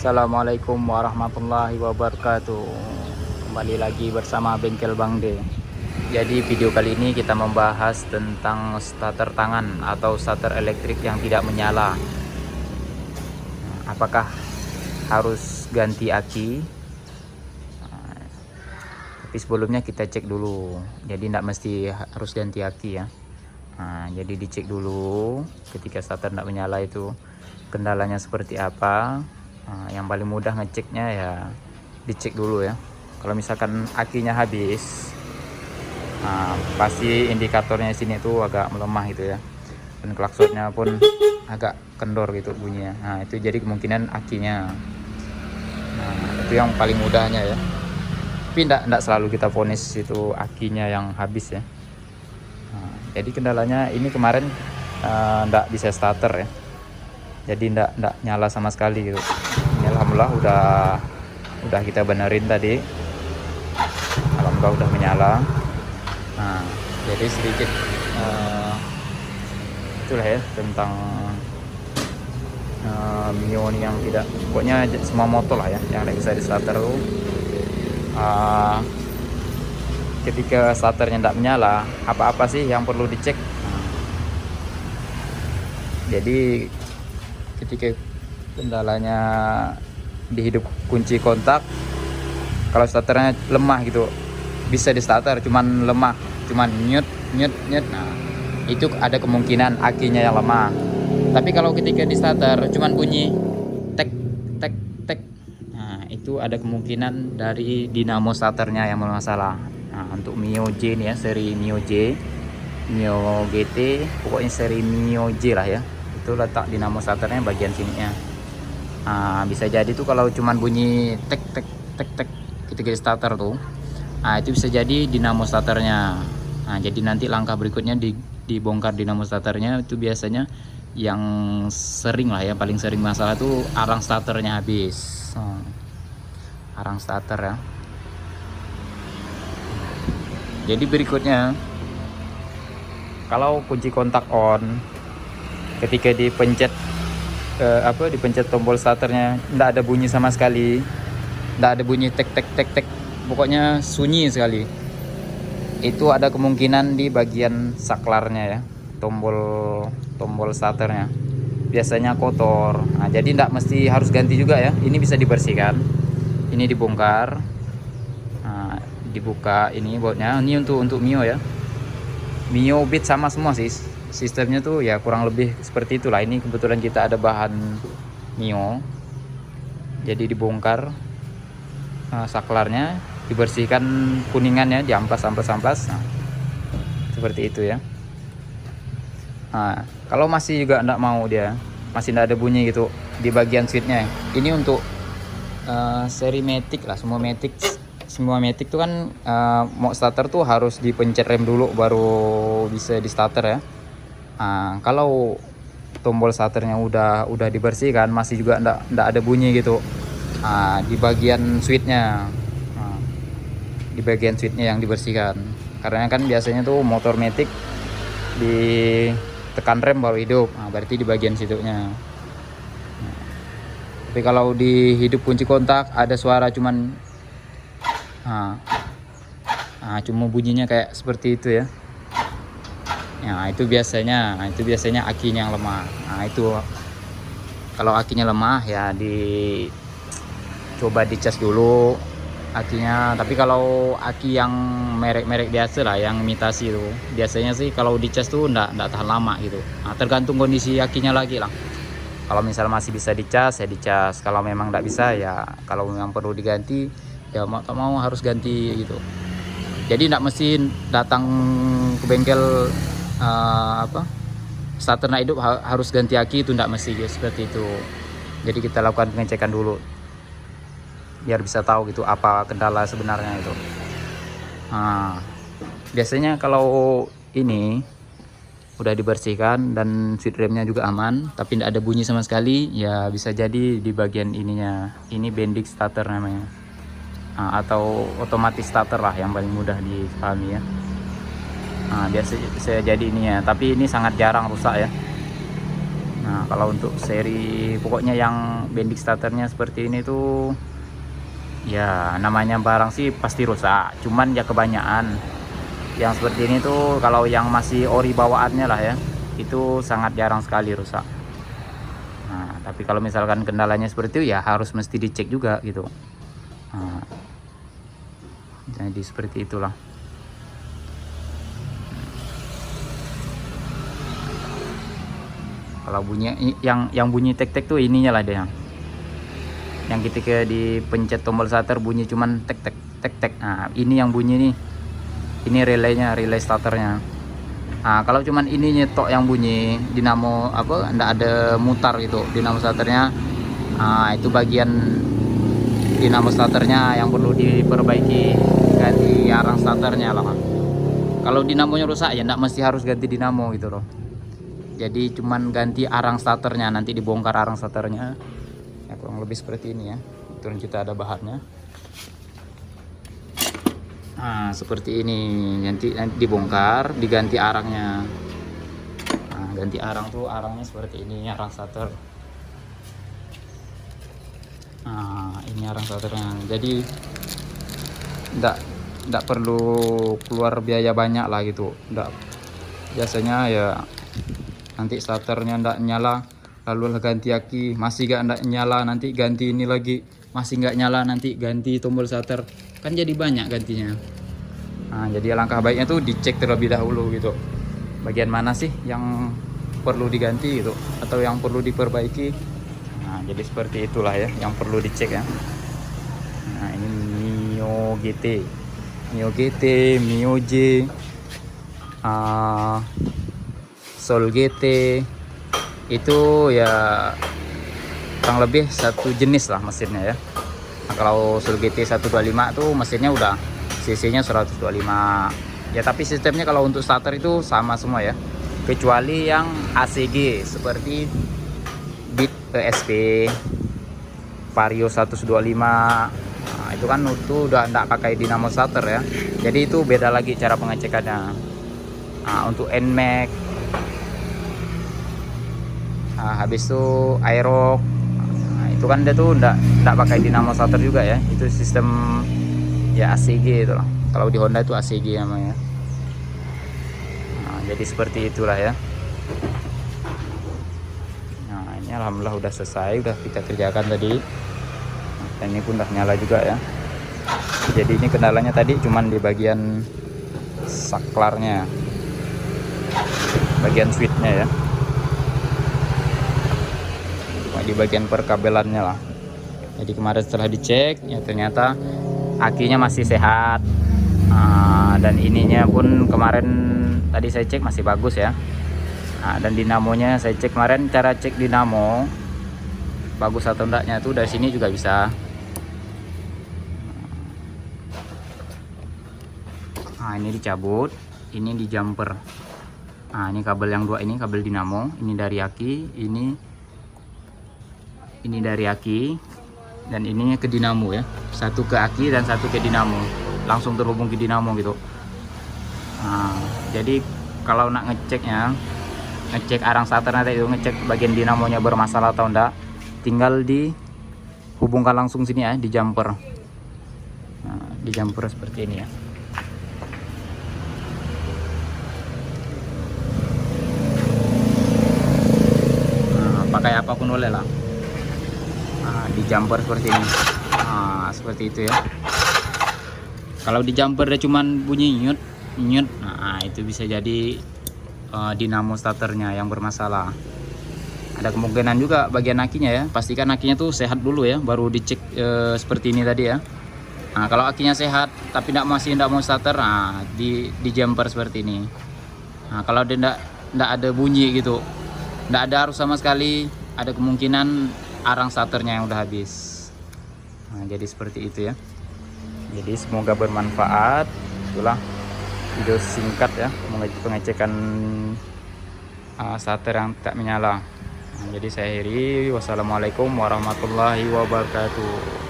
Assalamualaikum warahmatullahi wabarakatuh. Kembali lagi bersama Bengkel Bang D. Jadi video kali ini kita membahas tentang starter tangan atau starter elektrik yang tidak menyala. Apakah harus ganti aki? Tapi sebelumnya kita cek dulu. Jadi tidak mesti harus ganti aki ya. Jadi dicek dulu ketika starter tidak menyala itu kendalanya seperti apa. Yang paling mudah ngeceknya ya dicek dulu ya. Kalau misalkan akinya habis, pasti indikatornya sini tuh agak melemah gitu ya, dan klaksonnya pun agak kendor gitu bunyinya. Itu jadi kemungkinan akinya. Itu yang paling mudahnya ya. Tapi enggak selalu kita vonis itu akinya yang habis ya. Jadi kendalanya ini kemarin enggak bisa starter ya. Jadi enggak nyala sama sekali gitu. Ini alhamdulillah udah kita benerin tadi. Alhamdulillah udah menyala. Jadi sedikit itulah ya tentang Mio yang tidak, pokoknya semua motor lah ya yang bisa di starter tuh. Ketika starternya tidak menyala, apa-apa sih yang perlu dicek? Jadi ketika kendalanya di hidup kunci kontak, kalau starternya lemah gitu, bisa di starter cuman lemah, cuman nyut. Itu ada kemungkinan akinya yang lemah. Tapi kalau ketika di starter cuman bunyi tek, itu ada kemungkinan dari dinamo starternya yang bermasalah. Untuk Mio J nih ya, seri Mio J, Mio GT, pokoknya seri Mio J lah ya. Itu letak dinamo starternya bagian sininya. Bisa jadi tuh kalau cuman bunyi tek ketika di starter tuh, itu bisa jadi dinamo starternya. Jadi nanti langkah berikutnya dibongkar dinamo starternya. Itu biasanya yang sering lah ya, paling sering masalah tuh arang starternya habis. Arang starter ya. Jadi berikutnya, kalau kunci kontak on, ketika dipencet dipencet tombol starternya tidak ada bunyi sama sekali, tidak ada bunyi tek, pokoknya sunyi sekali. Itu ada kemungkinan di bagian saklarnya ya, tombol starternya biasanya kotor. Jadi tidak mesti harus ganti juga ya. Ini bisa dibersihkan, ini dibongkar, dibuka ini bautnya. Ini untuk Mio ya, Mio Beat sama semua sih sistemnya tuh ya, kurang lebih seperti itulah. Ini kebetulan kita ada bahan Mio, jadi dibongkar saklarnya, dibersihkan kuningannya, diamplas seperti itu ya. Kalau masih juga enggak mau, dia masih enggak ada bunyi gitu di bagian switchnya, ini untuk seri Matic lah, semua Matic tuh kan mau starter tuh harus dipencet rem dulu baru bisa di starter ya. Kalau tombol starternya udah dibersihkan, masih juga enggak ada bunyi gitu di bagian switchnya, di bagian switchnya yang dibersihkan. Karena kan biasanya tuh motor Matic ditekan rem baru hidup, berarti di bagian situnya. Tapi kalau di hidup kunci kontak ada suara cuman cuma bunyinya kayak seperti itu ya. Itu biasanya akinya yang lemah. Itu kalau akinya lemah ya coba dicas dulu akinya. Tapi kalau aki yang merek biasa lah, yang imitasi itu, biasanya sih kalau dicas tuh enggak tahan lama gitu. Tergantung kondisi akinya lagi lah. Kalau misal masih bisa dicas ya dicas. Kalau memang enggak bisa ya, kalau memang perlu diganti ya mau tak mau harus ganti gitu. Jadi enggak mesti datang ke bengkel starter hidup harus ganti aki, itu enggak mesti ya, seperti itu. Jadi kita lakukan pengecekan dulu biar bisa tahu gitu apa kendala sebenarnya itu. Biasanya kalau ini udah dibersihkan dan switch remnya juga aman, tapi tidak ada bunyi sama sekali, ya bisa jadi di bagian ininya. Ini bending starter namanya, atau otomatis starter lah yang paling mudah dipahami ya. Biasa bisa jadi ini ya, tapi ini sangat jarang rusak ya. Nah kalau untuk seri pokoknya yang bendix starternya seperti ini tuh ya namanya barang sih pasti rusak, cuman ya kebanyakan yang seperti ini tuh kalau yang masih ori bawaannya lah ya, itu sangat jarang sekali rusak. Nah tapi kalau misalkan kendalanya seperti itu ya harus mesti dicek juga gitu. Nah, jadi seperti itulah. Kalau bunyi yang bunyi tek-tek tuh ininya lah dia. Yang ketika dipencet tombol starter bunyi cuman tek-tek tek-tek. Nah, ini yang bunyi nih. Ini relaynya, relay starternya. Nah, kalau cuman ini nyetok yang bunyi, dinamo apa enggak ada mutar gitu dinamo starternya. Nah, itu bagian dinamo starternya yang perlu diperbaiki, ganti arang starternya lah. Kalau dinamonya rusak ya enggak mesti harus ganti dinamo gitu loh. Jadi cuman ganti arang starternya, nanti dibongkar arang starternya ya, kurang lebih seperti ini ya. Turun kita ada bahannya. Nah seperti ini, nanti dibongkar, diganti arangnya. Nah ganti arang tuh arangnya seperti ini, arang starter. Nah ini arang starternya, jadi enggak perlu keluar biaya banyak lah gitu. Enggak, biasanya ya nanti starternya ndak nyala, lalu ganti aki masih ndak nyala, nanti ganti ini lagi masih nggak nyala, nanti ganti tombol starter, kan jadi banyak gantinya. Nah jadi langkah baiknya tuh dicek terlebih dahulu gitu, bagian mana sih yang perlu diganti gitu atau yang perlu diperbaiki. Nah jadi seperti itulah ya yang perlu dicek ya. Nah ini Mio GT, Mio J, Soul GT itu ya kurang lebih satu jenis lah mesinnya ya. Nah, kalau Soul GT 125 tuh mesinnya udah cc-nya 125 ya, tapi sistemnya kalau untuk starter itu sama semua ya, kecuali yang ACG seperti Beat ESP, Vario 125. Nah, itu kan udah enggak pakai dinamo starter ya, jadi itu beda lagi cara pengecekannya. Nah, untuk NMAX, habis itu Aerox, nah, itu kan dia tuh enggak pakai dinamo starter juga ya, itu sistem ya ACG itu lah. Kalau di Honda itu ACG namanya. Nah, jadi seperti itulah ya. Nah ini alhamdulillah udah selesai, udah kita kerjakan tadi. Nah, dan ini pun udah nyala juga ya. Jadi ini kendalanya tadi cuman di bagian saklarnya, bagian switchnya ya, di bagian perkabelannya lah. Jadi kemarin setelah dicek ya ternyata akinya masih sehat. Dan ininya pun kemarin tadi saya cek masih bagus ya. Dan dinamonya saya cek kemarin, cara cek dinamo bagus atau enggaknya tuh dari sini juga bisa. Nah ini dicabut, ini di jumper. Nah ini kabel yang dua, ini kabel dinamo, ini dari aki, ini dari aki, dan ini ke dinamo ya, satu ke aki dan satu ke dinamo, langsung terhubung ke dinamo gitu. Nah jadi kalau nak ngecek arang starter nanti itu, ngecek bagian dinamonya bermasalah atau enggak, tinggal dihubungkan langsung sini ya, di jumper. Nah, di jumper seperti ini ya. Nah, pakai apapun boleh lah. Nah, di jumper seperti ini. Nah, seperti itu ya. Kalau di jumper dia cuman bunyi nyut nyut, nah itu bisa jadi dinamo starternya yang bermasalah. Ada kemungkinan juga bagian akinya ya, pastikan akinya tuh sehat dulu ya, baru dicek seperti ini tadi ya. Nah kalau akinya sehat tapi masih tidak mau starter, nah di jumper seperti ini. Nah kalau dia tidak ada bunyi gitu, tidak ada arus sama sekali, ada kemungkinan arang starternya yang udah habis. Nah jadi seperti itu ya. Jadi semoga bermanfaat. Itulah video singkat ya, pengecekan starter yang tak menyala. Nah, jadi saya akhiri, wassalamualaikum warahmatullahi wabarakatuh.